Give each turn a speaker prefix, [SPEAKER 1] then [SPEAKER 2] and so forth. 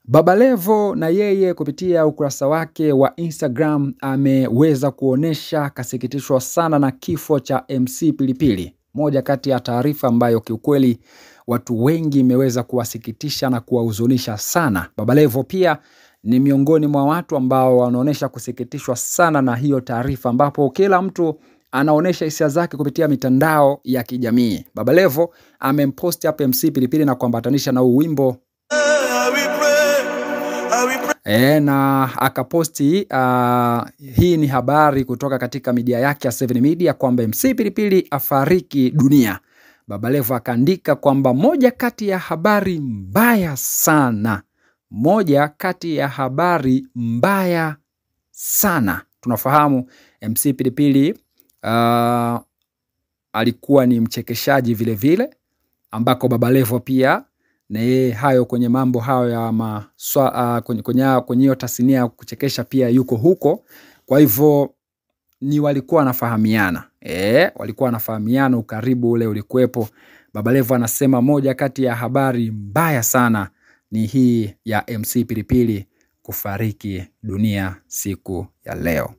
[SPEAKER 1] Baba Levo na yeye kupitia ukurasa wake wa Instagram ameweza kuonesha kasikitishwa sana na kifo cha MC Pilipili. Moja kati ya taarifa ambayo kiukweli watu wengi imeweza kuwasikitisha na kuwahuzunisha sana. Baba Levo pia ni miongoni mwa watu ambao wanaonesha kusikitishwa sana na hiyo taarifa, ambapo kila mtu anaonesha hisia zake kupitia mitandao ya kijamii. Baba Levo amemposti hapo MC Pilipili na kuambatanisha na wimbo na akaposti hii ni habari kutoka katika media yake ya 7 Media kwamba MC Pilipili afariki dunia. Baba Levo akaandika kwamba moja kati ya habari mbaya sana. Moja kati ya habari mbaya sana. Tunafahamu MC Pilipili alikuwa ni mchekeshaji vile vile, ambako Baba Levo pia na yeye hayo kwenye mambo hayo ya kwenye hiyo tasnia ya kuchekesha pia yuko huko. Kwa hivyo ni walikuwa wanafahamiana. Walikuwa wanafahamiana, ukaribu ule ulikuwepo. Baba Levo anasema moja kati ya habari mbaya sana ni hii ya MC Pilipili kufariki dunia siku ya leo.